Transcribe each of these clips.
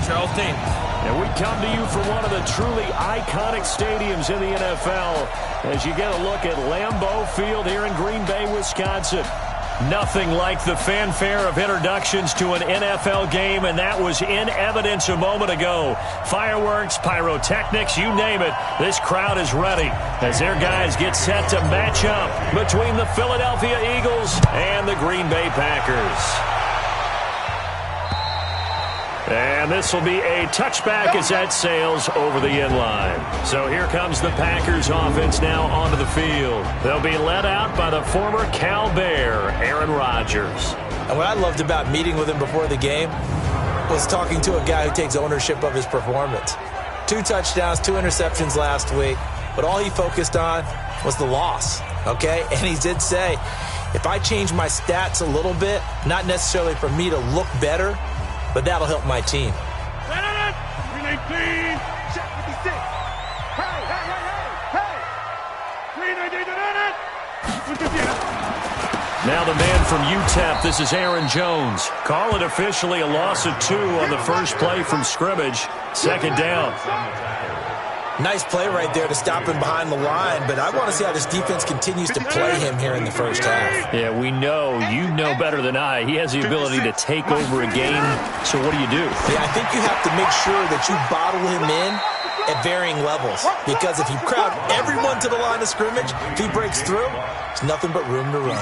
And we come to you from one of the truly iconic stadiums in the NFL as you get a look at Lambeau Field here in Green Bay, Wisconsin. Nothing like the fanfare of introductions to an NFL game, and that was in evidence a moment ago. Fireworks, pyrotechnics, you name it. This crowd is ready as their guys get set to match up between the Philadelphia Eagles and the Green Bay Packers. And this will be a touchback as that sails over the end line. So here comes the Packers offense now onto the field. They'll be led out by the former Cal Bear, Aaron Rodgers. And what I loved about meeting with him before the game was talking to a guy who takes ownership of his performance. 2 touchdowns, 2 interceptions last week, but all he focused on was the loss, okay? And he did say, if I change my stats a little bit, not necessarily for me to look better, but that'll help my team. Now the man from UTEP, this is Aaron Jones. Call it officially a loss of 2 on the first play from scrimmage. Second down. Nice play right there to stop him behind the line, but I want to see how this defense continues to play him here in the first half. Yeah, we know. You know better than I. He has the ability to take over a game. So what do you do? Yeah, I think you have to make sure that you bottle him in at varying levels, because if you crowd everyone to the line of scrimmage, if he breaks through, there's nothing but room to run.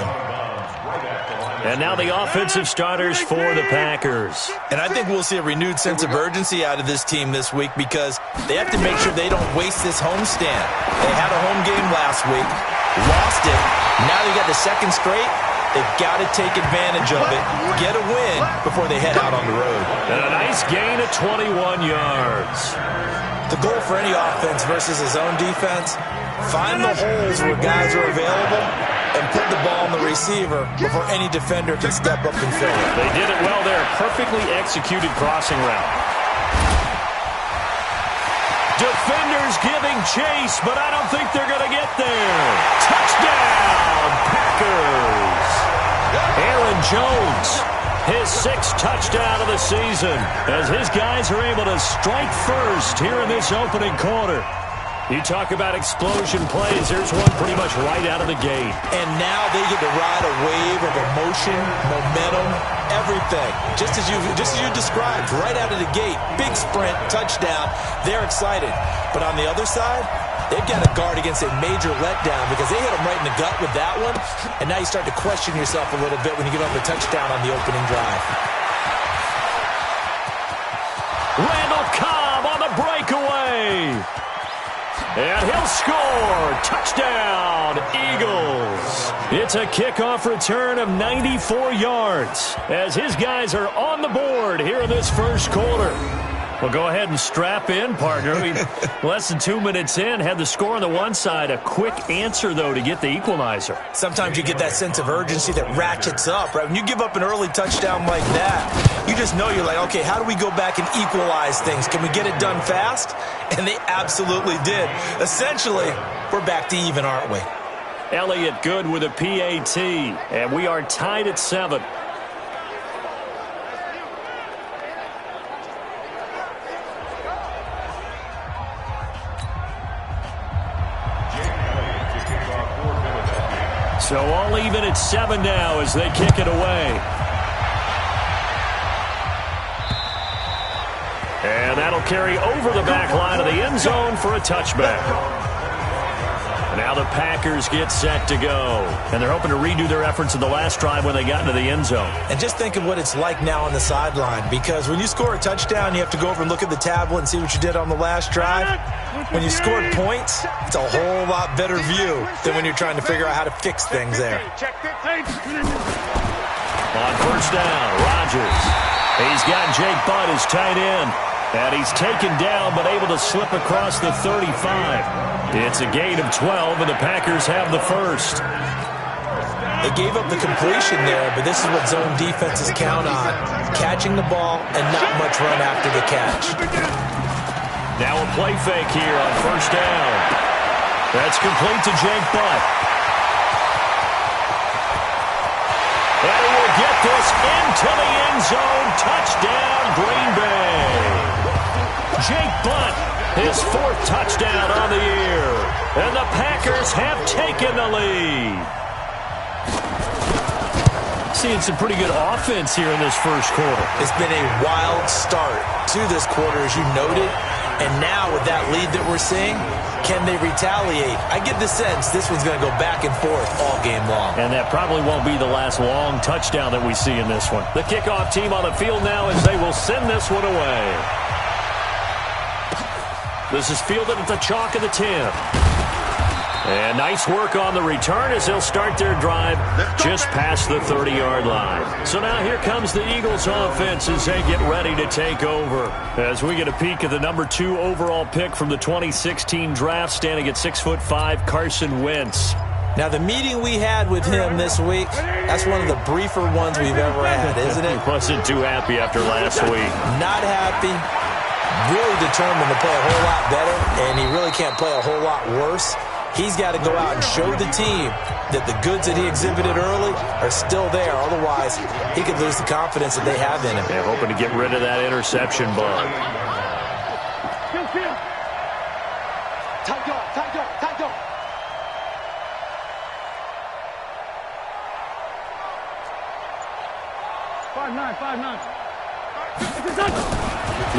And now the offensive starters for the Packers. And I think we'll see a renewed sense of urgency out of this team this week because they have to make sure they don't waste this homestand. They had a home game last week, lost it. Now they got the second straight. They've got to take advantage of it, get a win before they head out on the road. And a nice gain of 21 yards. The goal for any offense versus his own defense, find the holes where guys are available and put the ball on the receiver before any defender can step up and fill it. They did it well there. Perfectly executed crossing route. Defenders giving chase, but I don't think they're going to get there. Touchdown, Packers. Aaron Jones, his 6th touchdown of the season, as his guys are able to strike first here in this opening quarter. You talk about explosion plays. There's one pretty much right out of the gate. And now they get to ride a wave of emotion, momentum, everything. Just as you described, right out of the gate. Big sprint, touchdown. They're excited. But on the other side, they've got to guard against a major letdown because they hit them right in the gut with that one. And now you start to question yourself a little bit when you get off the touchdown on the opening drive. Randall Cobb on the breakaway. And he'll score. Touchdown, Eagles. It's a kickoff return of 94 yards as his guys are on the board here in this first quarter. Well, go ahead and strap in, partner. Less than 2 minutes in, had the score on the one side. A quick answer, though, to get the equalizer. Sometimes you get that sense of urgency that ratchets up, right? When you give up an early touchdown like that, you just know you're like, okay, how do we go back and equalize things? Can we get it done fast? And they absolutely did. Essentially, we're back to even, aren't we? Elliott Good with a PAT, and we are tied at 7. So all even at 7 now as they kick it away. And that'll carry over the back line of the end zone for a touchback. Now the Packers get set to go. And they're hoping to redo their efforts in the last drive when they got into the end zone. And just think of what it's like now on the sideline. Because when you score a touchdown, you have to go over and look at the tablet and see what you did on the last drive. When you scored points, it's a whole lot better view than when you're trying to figure out how to fix things there. On first down, Rodgers. He's got Jake Butt, his tight end. And he's taken down, but able to slip across the 35. It's a gain of 12, and the Packers have the first. They gave up the completion there, but this is what zone defenses count on. Catching the ball and not much run after the catch. Now a play fake here on first down. That's complete to Jake Butt. And he will get this into the end zone. Touchdown, Green Bay. bunt. His 4th touchdown on the year. And the Packers have taken the lead. Seeing some pretty good offense here in this first quarter. It's been a wild start to this quarter, as you noted. And now with that lead that we're seeing, can they retaliate? I get the sense this one's going to go back and forth all game long. And that probably won't be the last long touchdown that we see in this one. The kickoff team on the field now as they will send this one away. This is fielded at the chalk of the 10. And nice work on the return as they'll start their drive just past the 30-yard line. So now here comes the Eagles offense as they get ready to take over. As we get a peek at the number 2 overall pick from the 2016 draft, standing at 6'5", Carson Wentz. Now, the meeting we had with him this week, that's one of the briefer ones we've ever had, isn't it? He wasn't too happy after last week. Not happy. Really determined to play a whole lot better, and he really can't play a whole lot worse. He's got to go out and show the team that the goods that he exhibited early are still there. Otherwise, he could lose the confidence that they have in him. Yeah, hoping to get rid of that interception bug.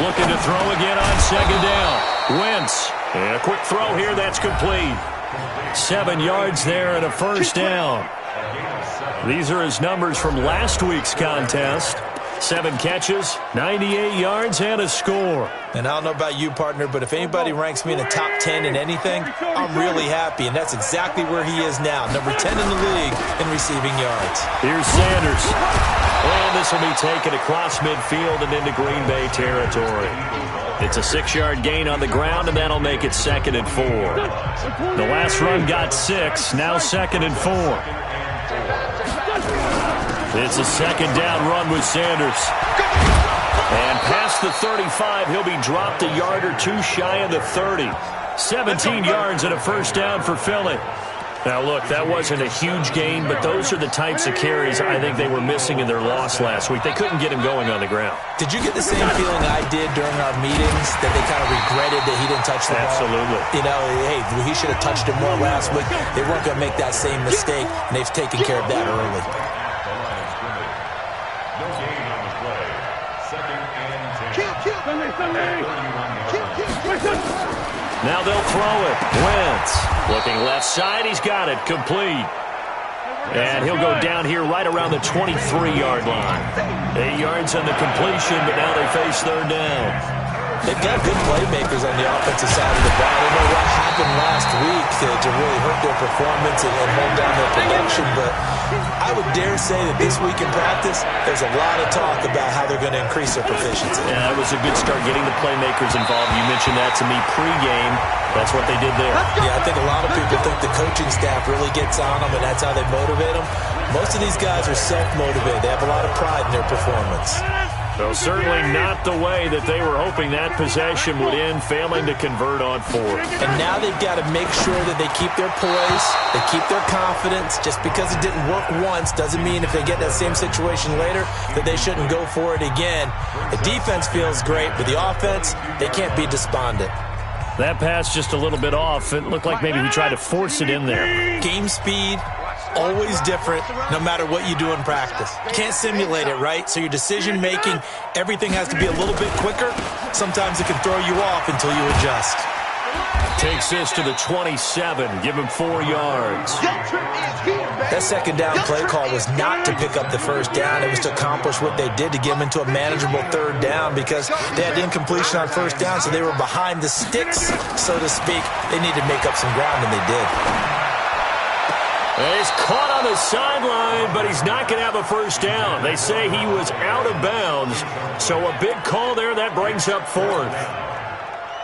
Looking to throw again on second down. Wentz. And a quick throw here that's complete. 7 yards there and a first down. These are his numbers from last week's contest. 7 catches, 98 yards, and a score. And I don't know about you, partner, but if anybody ranks me in the top 10 in anything, I'm really happy. And that's exactly where he is now, number 10 in the league in receiving yards. Here's Sanders. And this will be taken across midfield and into Green Bay territory. It's a 6-yard gain on the ground, and that'll make it 2nd and 4. The last run got 6, now 2nd and 4. It's a 2nd down run with Sanders. And past the 35, he'll be dropped a yard or 2 shy of the 30. 17 yards and a first down for Philly. Now, look, that wasn't a huge gain, but those are the types of carries I think they were missing in their loss last week. They couldn't get him going on the ground. Did you get the same feeling I did during our meetings, that they kind of regretted that he didn't touch the ball? Absolutely. You know, hey, he should have touched it more last week. They weren't going to make that same mistake, and they've taken care of that early. Now they'll throw it. Wentz looking left side. He's got it. Complete. And he'll go down here right around the 23-yard line. 8 yards on the completion, but now they face 3rd down. They've got good playmakers on the offensive side of the ball. I don't know what happened last week to really hurt their performance and hold down their production, but I would dare say that this week in practice, there's a lot of talk about how they're going to increase their proficiency. Yeah, that was a good start getting the playmakers involved. You mentioned that to me pregame. That's what they did there. Yeah, I think a lot of people think the coaching staff really gets on them, and that's how they motivate them. Most of these guys are self-motivated. They have a lot of pride in their performance. So certainly not the way that they were hoping that possession would end, failing to convert on 4th. And now they've got to make sure that they keep their poise, they keep their confidence. Just because it didn't work once doesn't mean if they get that same situation later that they shouldn't go for it again. The defense feels great, but the offense, they can't be despondent. That pass just a little bit off. It looked like maybe he tried to force it in there. Game speed, always different no matter what you do in practice. You can't simulate it, right? So your decision-making, everything has to be a little bit quicker. Sometimes it can throw you off until you adjust. Takes this to the 27. Give him 4 yards. That 2nd down play call was not to pick up the 1st down. It was to accomplish what they did, to get them into a manageable 3rd down, because they had incompletion on 1st down, so they were behind the sticks, so to speak. They needed to make up some ground, and they did. And he's caught on the sideline, but he's not going to have a 1st down. They say he was out of bounds, so a big call there. That brings up 4th.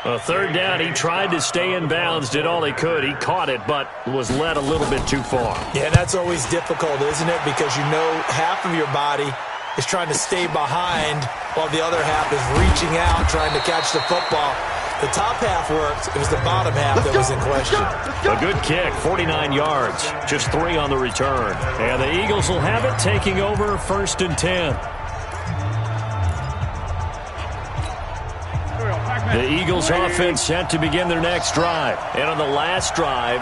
A 3rd down, he tried to stay in bounds, did all he could. He caught it, but was led a little bit too far. Yeah, that's always difficult, isn't it? Because you know half of your body is trying to stay behind while the other half is reaching out, trying to catch the football. The top half worked. It was the bottom half that was in question. A good kick, 49 yards, just 3 on the return. And the Eagles will have it, taking over 1st and 10. The Eagles offense set to begin their next drive. And on the last drive,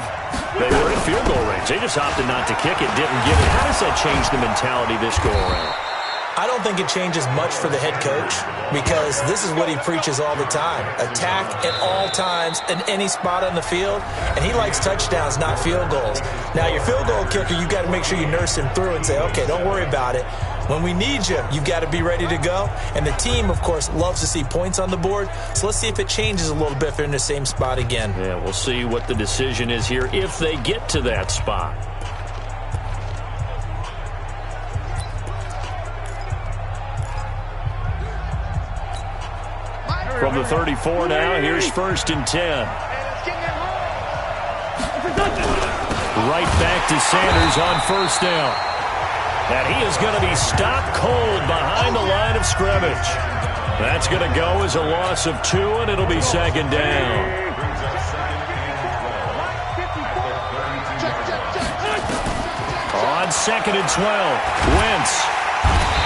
they were in field goal range. They just opted not to kick it, didn't get it. How does that change the mentality this go around? I don't think it changes much for the head coach because this is what he preaches all the time. Attack at all times in any spot on the field, and he likes touchdowns, not field goals. Now, your field goal kicker, you've got to make sure you nurse him through and say, okay, don't worry about it. When we need you, you've got to be ready to go. And the team, of course, loves to see points on the board. So let's see if it changes a little bit if they're in the same spot again. Yeah, we'll see what the decision is here if they get to that spot. From the 34 now, here's 1st and 10. Right back to Sanders on 1st down. And he is going to be stopped cold behind the line of scrimmage. That's going to go as a loss of 2, and it'll be 2nd down. On 2nd and 12, Wentz.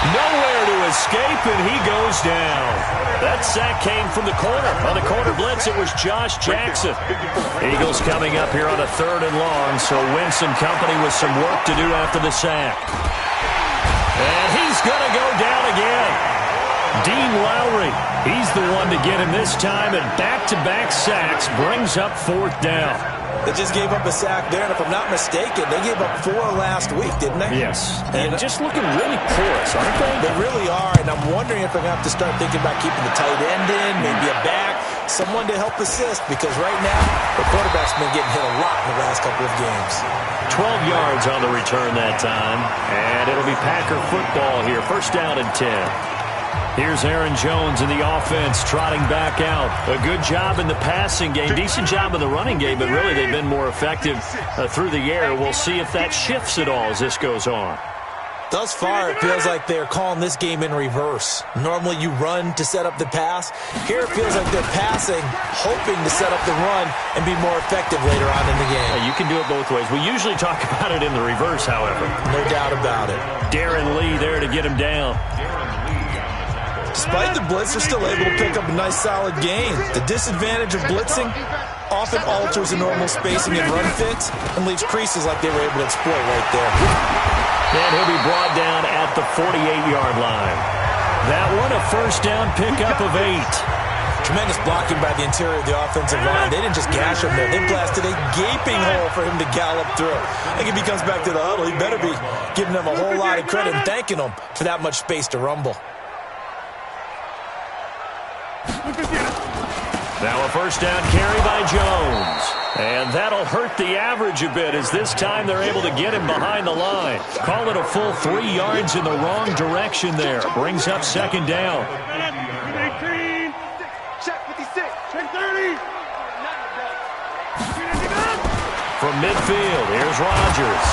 Nowhere to escape, and he goes down. That sack came from the corner. On the corner blitz, it was Josh Jackson. Eagles coming up here on a 3rd and long, so Wentz and company with some work to do after the sack. And he's going to go down again. Dean Lowry, he's the one to get him this time, and back-to-back sacks brings up 4th down. They just gave up a sack there, and if I'm not mistaken, they gave up 4 last week, didn't they? Yes, and just looking really porous, aren't they? They really are, and I'm wondering if I'm going to have to start thinking about keeping the tight end in, maybe a back, someone to help assist, because right now, the quarterback's been getting hit a lot in the last couple of games. 12 yards on the return that time, and it'll be Packer football here. 1st down and 10. Here's Aaron Jones in the offense trotting back out. A good job in the passing game. Decent job in the running game, but really they've been more effective through the air. We'll see if that shifts at all as this goes on. Thus far, it feels like they're calling this game in reverse. Normally you run to set up the pass. Here it feels like they're passing, hoping to set up the run and be more effective later on in the game. You can do it both ways. We usually talk about it in the reverse, however. No doubt about it. Darren Lee there to get him down. Despite the blitz, they're still able to pick up a nice, solid gain. The disadvantage of blitzing often alters the normal spacing and run fits and leaves creases like they were able to exploit right there. And he'll be brought down at the 48-yard line. That one a 1st down pickup of 8. Tremendous blocking by the interior of the offensive line. They didn't just gash him there. They blasted a gaping hole for him to gallop through. I think if he comes back to the huddle, he better be giving them a whole lot of credit and thanking them for that much space to rumble. Now a 1st down carry by Jones. And that'll hurt the average a bit as this time they're able to get him behind the line. Call it a full 3 yards in the wrong direction there. Brings up 2nd down. Check 56. Check 30. From midfield, here's Rodgers.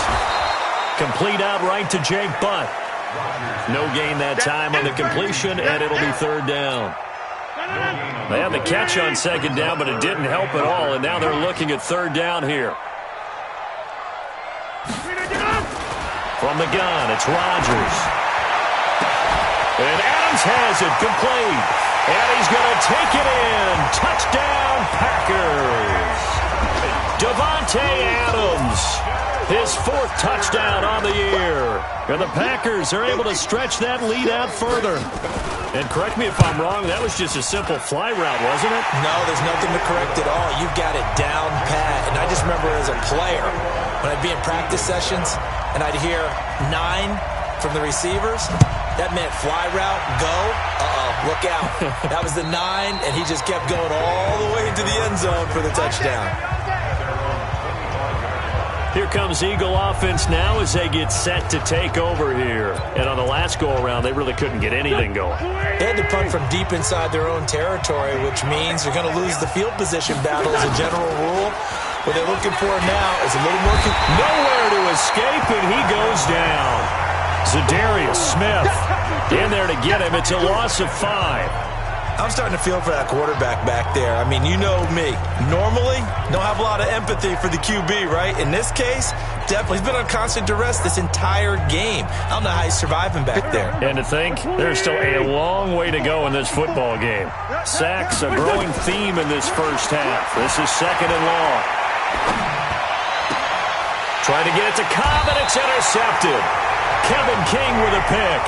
Complete out right to Jake Butt. No gain that time on the completion, and it'll be 3rd down. They had the catch on 2nd down, but it didn't help at all, and now they're looking at 3rd down here. From the gun, it's Rodgers. And Adams has it, complete. And he's going to take it in. Touchdown, Packers. Davante Adams, his 4th touchdown on the year. And the Packers are able to stretch that lead out further. And correct me if I'm wrong, that was just a simple fly route, wasn't it? No, there's nothing to correct at all. You've got it down pat. And I just remember as a player, when I'd be in practice sessions, and I'd hear 9 from the receivers, that meant fly route, go, look out. That was the 9, and he just kept going all the way into the end zone for the touchdown. Here comes Eagle offense now as they get set to take over here. And on the last go-around, they really couldn't get anything going. They had to punt from deep inside their own territory, which means they're going to lose the field position battle as a general rule. What they're looking for now is a little more... Nowhere to escape, and he goes down. Zadarius Smith in there to get him. It's a loss of 5. I'm starting to feel for that quarterback back there. I mean, you know me. Normally, don't have a lot of empathy for the QB, right? In this case, definitely. He's been on constant duress this entire game. I don't know how he's surviving back there. And to think, there's still a long way to go in this football game. Sacks, a growing theme in this first half. This is 2nd and long. Trying to get it to Cobb, and it's intercepted. Kevin King with a pick.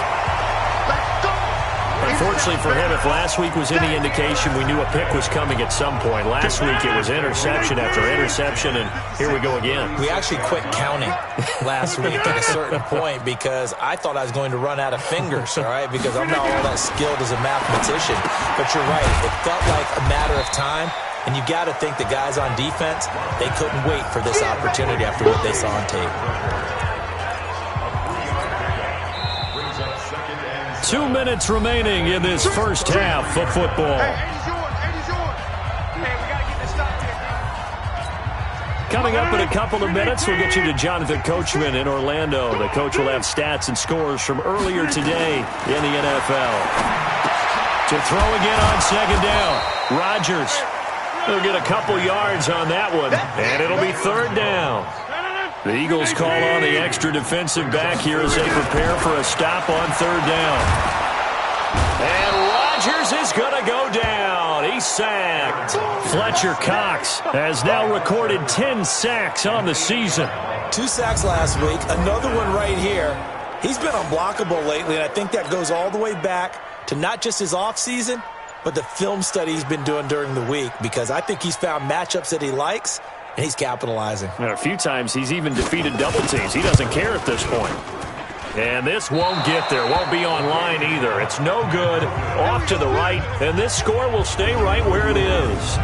Unfortunately for him, if last week was any indication, we knew a pick was coming at some point. Last week it was interception after interception, and here we go again. We actually quit counting last week at a certain point because I thought I was going to run out of fingers, all right, because I'm not all that skilled as a mathematician. But you're right. It felt like a matter of time, and you got to think the guys on defense, they couldn't wait for this opportunity after what they saw on tape. 2 minutes remaining in this first half of football. Coming up in a couple of minutes, we'll get you to Jonathan Coachman in Orlando. The coach will have stats and scores from earlier today in the NFL. To throw again on 2nd down. Rodgers will get a couple yards on that one, and it'll be 3rd down. The Eagles call on the extra defensive back here as they prepare for a stop on 3rd down. And Rodgers is going to go down. He's sacked. Fletcher Cox has now recorded 10 sacks on the season. 2 sacks last week, another one right here. He's been unblockable lately, and I think that goes all the way back to not just his offseason, but the film study he's been doing during the week, because I think he's found matchups that he likes, and he's capitalizing. And a few times he's even defeated double teams. He doesn't care at this point. And this won't get there. Won't be online either. It's no good. Off to the right. And this score will stay right where it is.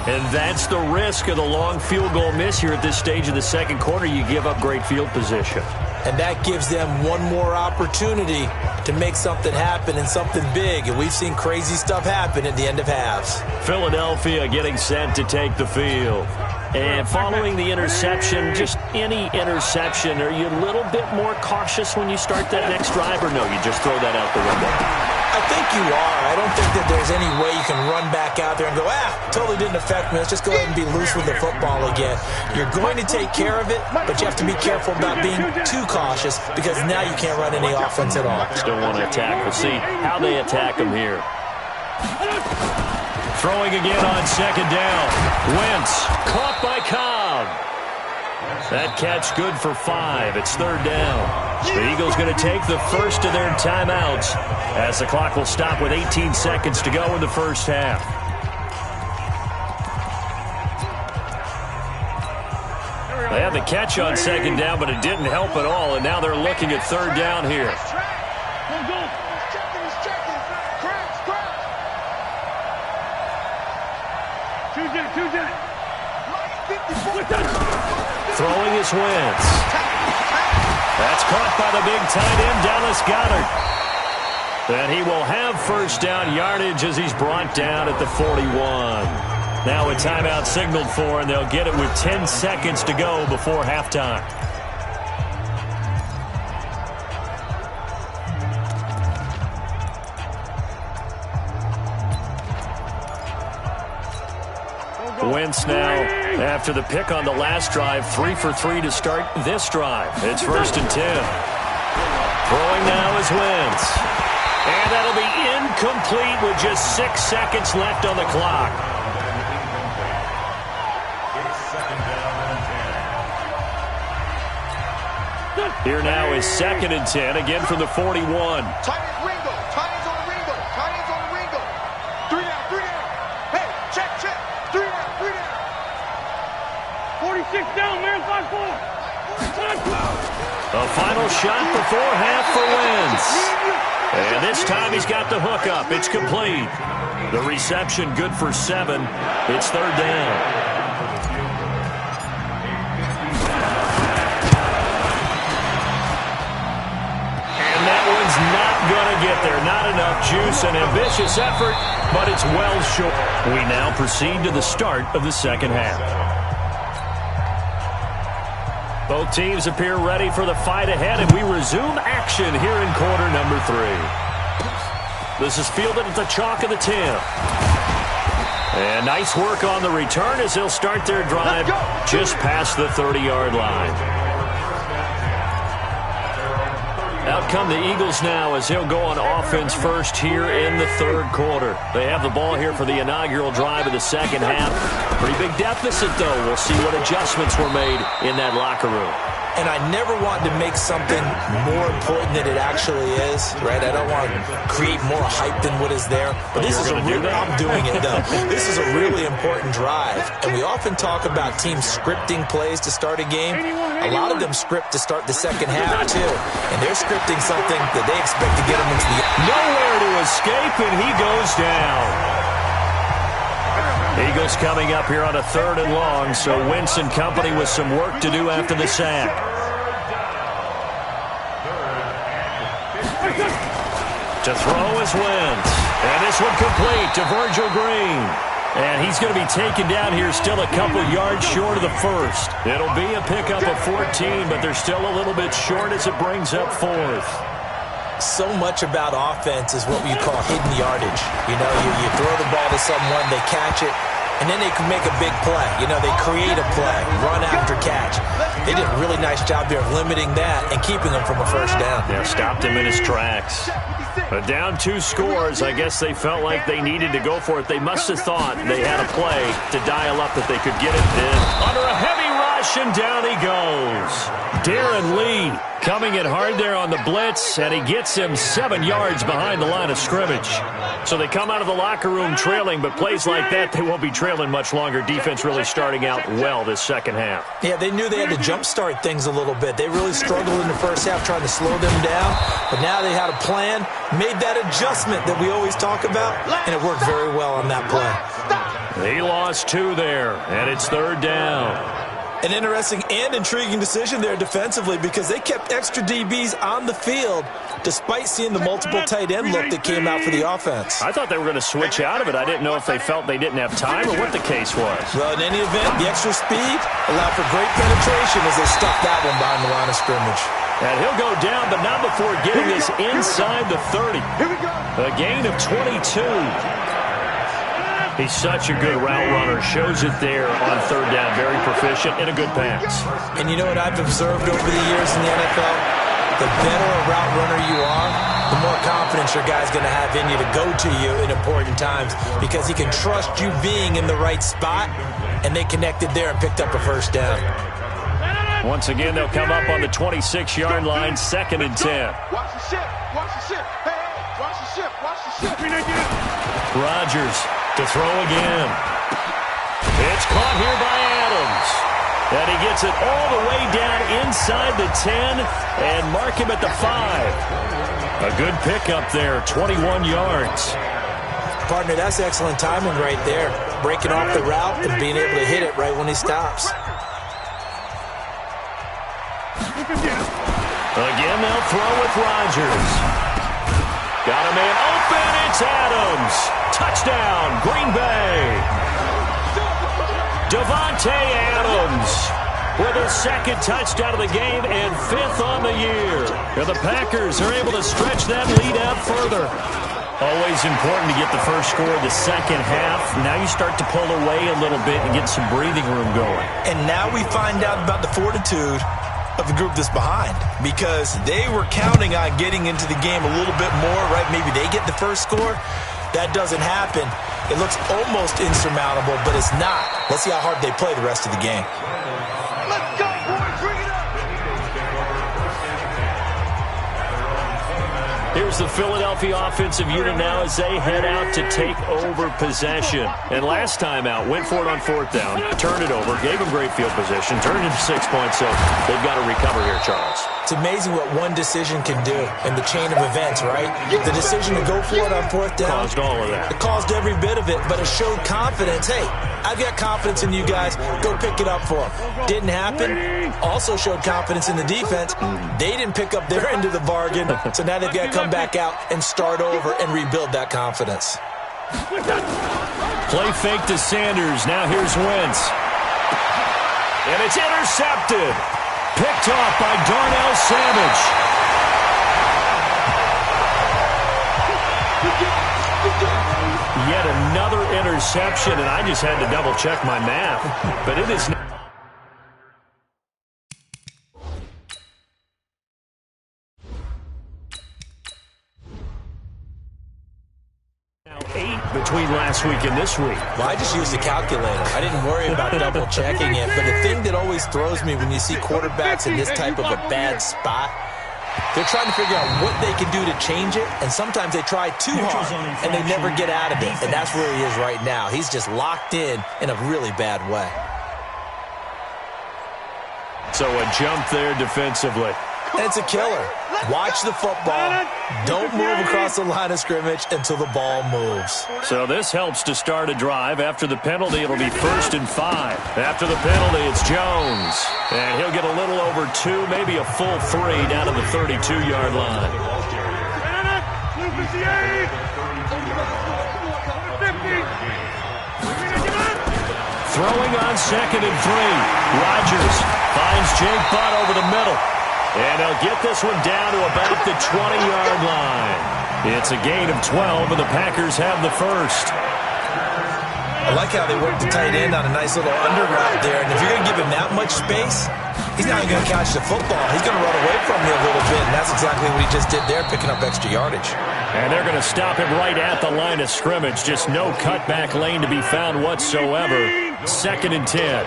And that's the risk of the long field goal miss here at this stage of the second quarter. You give up great field position. And that gives them one more opportunity to make something happen and something big. And we've seen crazy stuff happen at the end of halves. Philadelphia getting set to take the field. And following the interception, just any interception, are you a little bit more cautious when you start that next drive, or no, you just throw that out the window? I think you are. I don't think that there's any way you can run back out there and go, totally didn't affect me. Let's just go ahead and be loose with the football again. You're going to take care of it, but you have to be careful about being too cautious, because now you can't run any offense at all. Still want to attack. We'll see how they attack them here. Throwing again on 2nd down. Wentz caught by Cobb. That catch good for 5. It's 3rd down. The Eagles going to take the first of their timeouts as the clock will stop with 18 seconds to go in the first half. They had the catch on 2nd down, but it didn't help at all, and now they're looking at 3rd down here. Throwing is Wentz. That's caught by the big tight end, Dallas Goedert. And he will have first down yardage as he's brought down at the 41. Now a timeout signaled for, and they'll get it with 10 seconds to go before halftime. Wentz now, after the pick on the last drive, 3 for 3 to start this drive. It's 1st and 10. Throwing now is Wentz. And that'll be incomplete with just 6 seconds left on the clock. Here now is 2nd and 10, again from the 41. A final shot before half for Wentz. And this time he's got the hook up. It's complete. The reception good for 7. It's 3rd down. And that one's not going to get there. Not enough juice. An ambitious effort, but it's well short. We now proceed to the start of the second half. Both teams appear ready for the fight ahead, and we resume action here in quarter number 3. This is fielded at the chalk of the 10. And nice work on the return as they'll start their drive just past the 30-yard line. Out come the Eagles now as they'll go on offense first here in the third quarter. They have the ball here for the inaugural drive of the second half. Pretty big deficit, though. We'll see what adjustments were made in that locker room. And I never want to make something more important than it actually is, right? I don't want to create more hype than what is there. But this is I'm doing it, though. This is a really important drive. And we often talk about teams scripting plays to start a game. A lot of them script to start the second half, too. And they're scripting something that they expect to get them into the... Nowhere to escape, and he goes down. Eagles coming up here on a 3rd and long, so Wentz and company with some work to do after the sack. To throw is Wentz. And this one complete to Virgil Green. And he's going to be taken down here still a couple yards short of the first. It'll be a pickup of 14, but they're still a little bit short as it brings up 4th. So much about offense is what you call hidden yardage. You know, you throw the ball to someone, they catch it, and then they can make a big play. You know, they create a play, run after catch. They did a really nice job there of limiting that and keeping them from a first down. Yeah, stopped him in his tracks. But down 2 scores, I guess they felt like they needed to go for it. They must have thought they had a play to dial up that they could get it in. Under a heavy rush, and down he goes. Darren Lee coming in hard there on the blitz, and he gets him 7 yards behind the line of scrimmage. So they come out of the locker room trailing, but plays like that, they won't be trailing much longer. Defense really starting out well this second half. Yeah, they knew they had to jumpstart things a little bit. They really struggled in the first half trying to slow them down, but now they had a plan, made that adjustment that we always talk about, and it worked very well on that play. He lost 2 there, and it's 3rd down. An interesting and intriguing decision there defensively because they kept extra DBs on the field despite seeing the multiple tight end look that came out for the offense. I thought they were going to switch out of it. I didn't know if they felt they didn't have time or what the case was. Well, in any event, the extra speed allowed for great penetration as they stuffed that one behind the line of scrimmage. And he'll go down, but not before getting this inside the 30. A gain of 22. He's such a good route runner. Shows it there on 3rd down. Very proficient and a good pass. And you know what I've observed over the years in the NFL? The better a route runner you are, the more confidence your guy's going to have in you to go to you in important times because he can trust you being in the right spot, and they connected there and picked up a first down. Once again, they'll come up on the 26-yard line, 2nd and 10. Watch the ship. Watch the ship. Hey, watch the ship. Watch the ship. Rodgers to throw again. It's caught here by Adams. And he gets it all the way down inside the 10 and mark him at the 5. A good pickup there, 21 yards. Partner, that's excellent timing right there. Breaking off the route and being able to hit it right when he stops. Again, they'll throw with Rodgers. Got a man open. It's Adams. Touchdown, Green Bay. Davante Adams with his 2nd touchdown of the game and 5th on the year. And the Packers are able to stretch that lead out further. Always important to get the first score of the second half. Now you start to pull away a little bit and get some breathing room going. And now we find out about the fortitude of the group that's behind because they were counting on getting into the game a little bit more, right? Maybe they get the first score. That doesn't happen. It looks almost insurmountable, but it's not. Let's see how hard they play the rest of the game. Let's go, boys. Bring it up. Here's the Philadelphia offensive unit now as they head out to take over possession. And last time out, went for it on 4th down, turned it over, gave them great field position, turned it into 6 points, so they've got to recover here, Charles. It's amazing what one decision can do in the chain of events, right? The decision to go for it on 4th down. Caused all of that. It caused every bit of it, but it showed confidence. Hey, I've got confidence in you guys. Go pick it up for them. Didn't happen. Also showed confidence in the defense. They didn't pick up their end of the bargain, so now they've got to come back out and start over and rebuild that confidence. Play fake to Sanders. Now here's Wentz. And it's intercepted. Picked off by Darnell Savage. another interception, and I just had to double-check my math. But it is now 8 between last week and this week. Well, I just used a calculator. I didn't worry about double-checking it. But the thing that always throws me when you see quarterbacks in this type of a bad spot, they're trying to figure out what they can do to change it, and sometimes they try too hard, and they never get out of it. And that's where he is right now. He's just locked in a really bad way. So a jump there defensively. And it's a killer. Watch the football. Don't move across the line of scrimmage until the ball moves. So this helps to start a drive. After the penalty, it'll be 1st and 5. After the penalty, it's Jones. And he'll get a little over 2, maybe a full 3 down to the 32-yard line. Throwing on 2nd and 3. Rodgers finds Jake Butt over the middle. And they'll get this one down to about the 20-yard line. It's a gain of 12, and the Packers have the first. I like how they work the tight end on a nice little under route there. And if you're going to give him that much space, he's not even going to catch the football. He's going to run away from you a little bit, and that's exactly what he just did there, picking up extra yardage. And they're going to stop him right at the line of scrimmage. Just no cutback lane to be found whatsoever. 2nd and 10.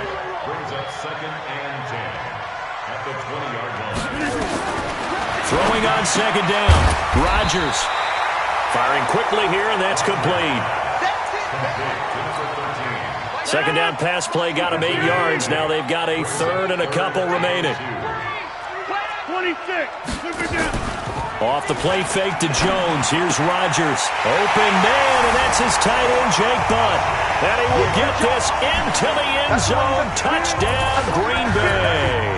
Throwing on 2nd down. Rodgers firing quickly here, and that's complete. 2nd down pass play got him 8 yards. Now they've got a 3rd and a couple remaining. 26. Off the play fake to Jones. Here's Rodgers. Open man, and that's his tight end, Jake Butt. And he will get this into the end zone. Touchdown, Green Bay.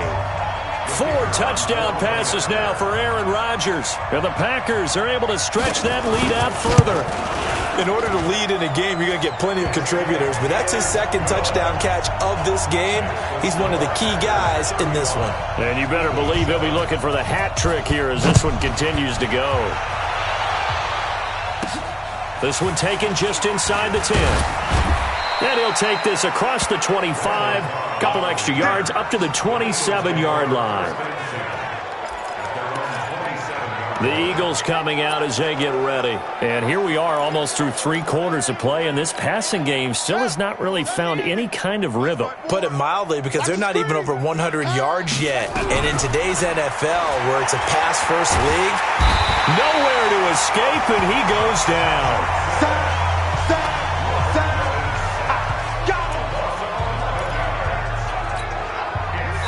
4 touchdown passes now for Aaron Rodgers. And the Packers are able to stretch that lead out further. In order to lead in a game, you're going to get plenty of contributors. But that's his 2nd touchdown catch of this game. He's one of the key guys in this one. And you better believe he'll be looking for the hat trick here as this one continues to go. This one taken just inside the 10. And he'll take this across the 25, couple extra yards, up to the 27-yard line. The Eagles coming out as they get ready. And here we are almost through 3 quarters of play, and this passing game still has not really found any kind of rhythm. Put it mildly, because they're not even over 100 yards yet. And in today's NFL, where it's a pass-first league, nowhere to escape, and he goes down.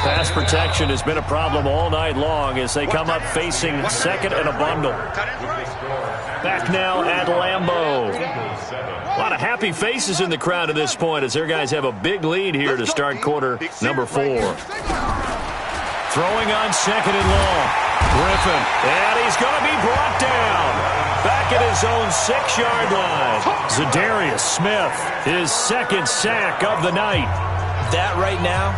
Pass protection has been a problem all night long as they come up facing 2nd and a bundle. Back now at Lambeau. A lot of happy faces in the crowd at this point as their guys have a big lead here to start quarter number 4. Throwing on 2nd and long. Griffin, and he's going to be brought down. Back at his own 6-yard line. Zadarius Smith, his 2nd sack of the night. that right now,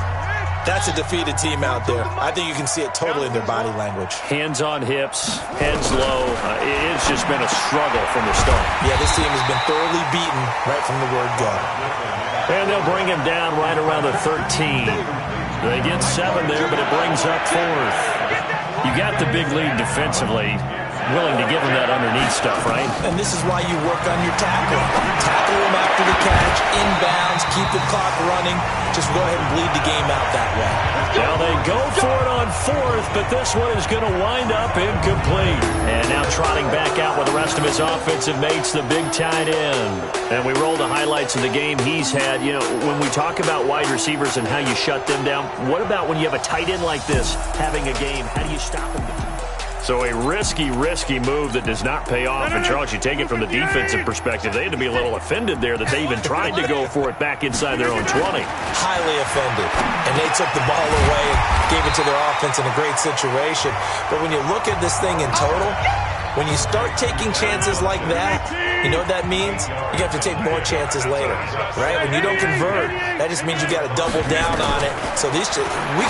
that's a defeated team out there. I think you can see it totally in their body language. Hands on hips, heads low. It's just been a struggle from the start. Yeah, this team has been thoroughly beaten right from the word go. And they'll bring him down right around the 13. They get 7 there, but it brings up 4th. You got the big lead defensively. Willing to give him that underneath stuff, right? And this is why you work on your tackling. Tackle him after the catch, inbounds, keep the clock running. Just go ahead and bleed the game out that way. Now they go for it on 4th, but this one is going to wind up incomplete. And now trotting back out with the rest of his offensive mates, the big tight end. And we roll the highlights of the game he's had. You know, when we talk about wide receivers and how you shut them down, what about when you have a tight end like this having a game? How do you stop him? So a risky move that does not pay off. And, Charles, you take it from the defensive perspective. They had to be a little offended there that they even tried to go for it back inside their own 20. Highly offended. And they took the ball away and gave it to their offense in a great situation. But when you look at this thing in total, when you start taking chances like that, you know what that means? You have to take more chances later, right? When you don't convert, that just means you got to double down on it. So we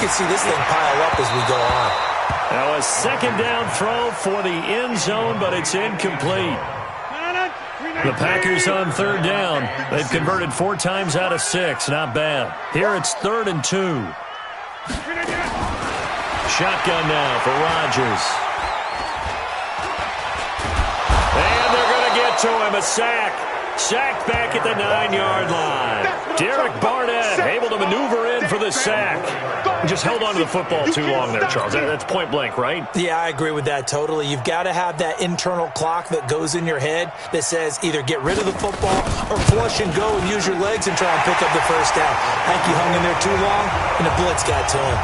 can see this thing pile up as we go on. Now a second down throw for the end zone, but it's incomplete. The Packers on third down. They've converted 4 times out of 6. Not bad. Here it's 3rd and 2. Shotgun now for Rodgers. And they're going to get to him. A sack. Sacked back at the 9-yard line. Derek Barnett able to maneuver in for the sack. Just held on to the football too long there, Charles. That's point blank, right? Yeah, I agree with that totally. You've got to have that internal clock that goes in your head that says either get rid of the football or flush and go and use your legs and try and pick up the first down. I think he hung in there too long, and the blitz got to him.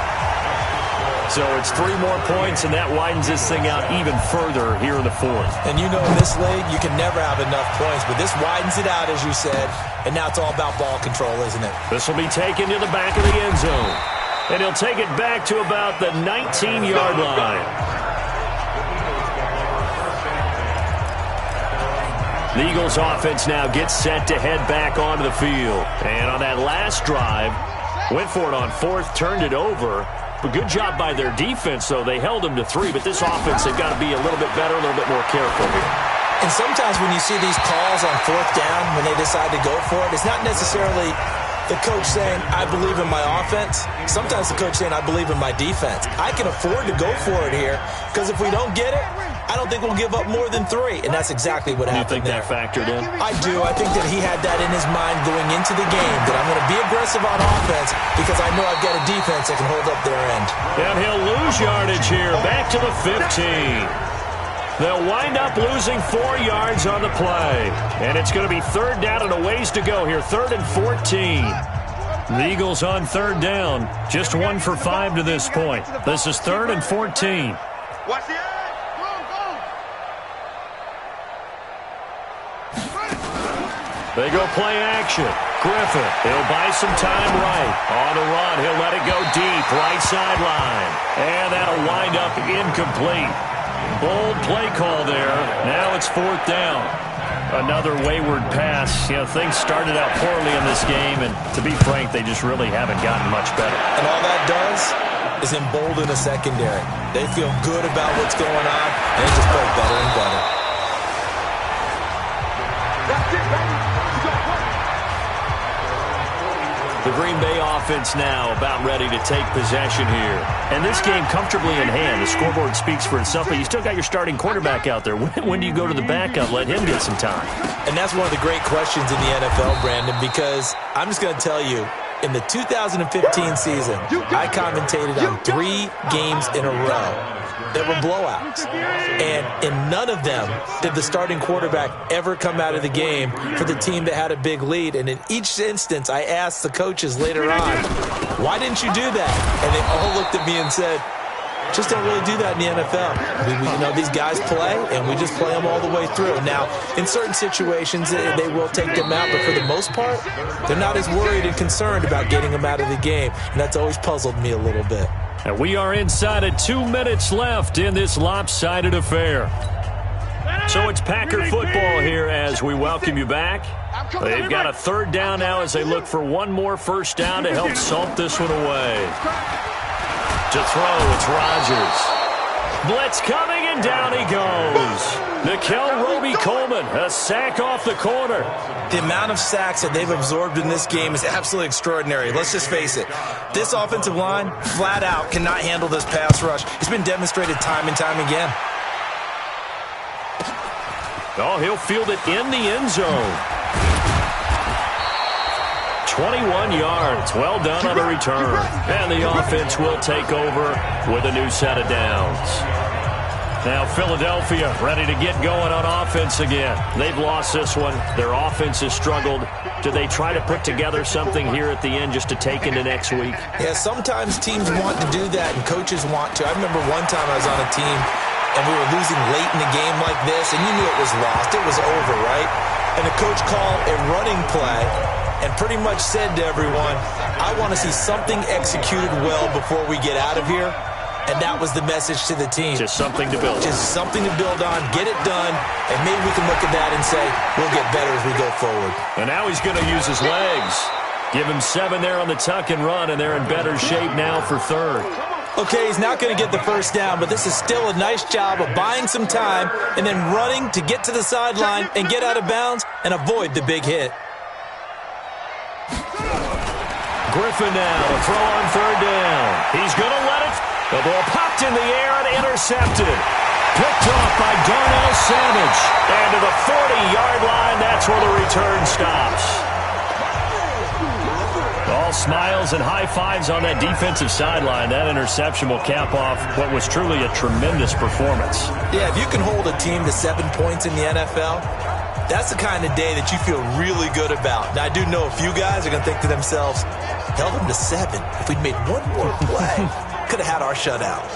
So it's 3 more points, and that widens this thing out even further here in the 4th. And you know in this league, you can never have enough points, but this widens it out, as you said, and now it's all about ball control, isn't it? This will be taken to the back of the end zone, and he'll take it back to about the 19-yard line. The Eagles offense now gets set to head back onto the field. And on that last drive, went for it on 4th, turned it over. But good job by their defense, though. They held them to 3, but this offense, they've got to be a little bit better, a little bit more careful here. And sometimes when you see these calls on 4th down, when they decide to go for it, it's not necessarily the coach saying, I believe in my offense. Sometimes the coach saying, I believe in my defense. I can afford to go for it here, because if we don't get it, I don't think we'll give up more than 3. And that's exactly what happened there. You think that factored in? I do. I think that he had that in his mind going into the game, that I'm going to be aggressive on offense because I know I've got a defense that can hold up their end. And he'll lose yardage here, back to the 15. They'll wind up losing 4 yards on the play. And it's going to be 3rd down and a ways to go here, 3rd and 14. The Eagles on 3rd down, just 1 for 5 to this point. This is 3rd and 14. Watch the edge. They go play action. Griffin, he'll buy some time right. On the run, he'll let it go deep, right sideline. And that'll wind up incomplete. Bold play call there. Now it's 4th down. Another wayward pass. You know, things started out poorly in this game, and to be frank, they just really haven't gotten much better. And all that does is embolden the secondary. They feel good about what's going on, and they just play better and better. That's it, baby. The Green Bay offense now about ready to take possession here. And this game comfortably in hand. The scoreboard speaks for itself, but you still got your starting quarterback out there. When do you go to the backup, let him get some time? And that's one of the great questions in the NFL, Brandon, because I'm just going to tell you, in the 2015 season, I commentated on 3 games in a row that were blowouts. And in none of them did the starting quarterback ever come out of the game for the team that had a big lead. And in each instance, I asked the coaches later on, why didn't you do that? And they all looked at me and said, just don't really do that in the NFL. You know, these guys play, and we just play them all the way through. Now, in certain situations, they will take them out, but for the most part, they're not as worried and concerned about getting them out of the game, and that's always puzzled me a little bit. And we are inside of 2 minutes left in this lopsided affair. So it's Packer football here as we welcome you back. They've got a 3rd down now as they look for one more first down to help salt this one away. To throw, it's Rodgers. Blitz coming, and down he goes. Nickel Roby-Coleman, a sack off the corner. The amount of sacks that they've absorbed in this game is absolutely extraordinary. Let's just face it. This offensive line, flat out, cannot handle this pass rush. It's been demonstrated time and time again. Oh, he'll field it in the end zone. 21 yards. Well done on the return. And the offense will take over with a new set of downs. Now Philadelphia ready to get going on offense again. They've lost this one. Their offense has struggled. Do they try to put together something here at the end just to take into next week? Yeah, sometimes teams want to do that and coaches want to. I remember one time I was on a team and we were losing late in a game like this, and you knew it was lost. It was over, right? And the coach called a running play and pretty much said to everyone, I want to see something executed well before we get out of here. And that was the message to the team. Just something to build. Just something to build on, get it done, and maybe we can look at that and say, we'll get better as we go forward. And now he's going to use his legs. Give him 7 there on the tuck and run, and they're in better shape now for 3rd. Okay, he's not going to get the first down, but this is still a nice job of buying some time and then running to get to the sideline and get out of bounds and avoid the big hit. Griffin now to throw on third down. He's going to let it. The ball popped in the air and intercepted. Picked off by Darnell Savage. And to the 40-yard line, that's where the return stops. All smiles and high fives on that defensive sideline. That interception will cap off what was truly a tremendous performance. Yeah, if you can hold a team to 7 points in the NFL, that's the kind of day that you feel really good about. Now, I do know a few guys are going to think to themselves, held them to 7. If we'd made one more play, could have had our shutout.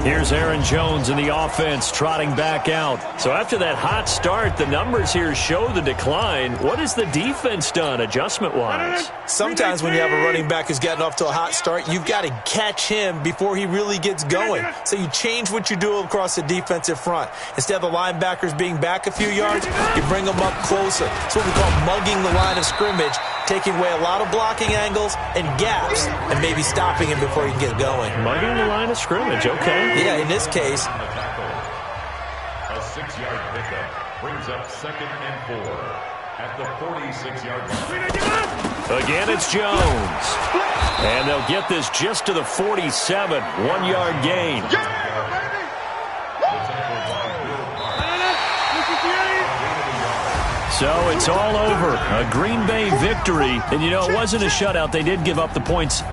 Here's Aaron Jones in the offense trotting back out. So after that hot start, the numbers here show the decline. What has the defense done adjustment-wise? Sometimes when you have a running back who's gotten off to a hot start, you've got to catch him before he really gets going. So you change what you do across the defensive front. Instead of the linebackers being back a few yards, you bring them up closer. It's what we call mugging the line of scrimmage, taking away a lot of blocking angles and gaps and maybe stopping him before he can get going. Mugging the line of scrimmage, okay. Yeah, in this case. A 6-yard pickup brings up 2nd and 4 at the 46-yard line. Again, it's Jones. And they'll get this just to the 47. 1-yard gain. So it's all over. A Green Bay victory. And, you know, it wasn't a shutout. They did give up the points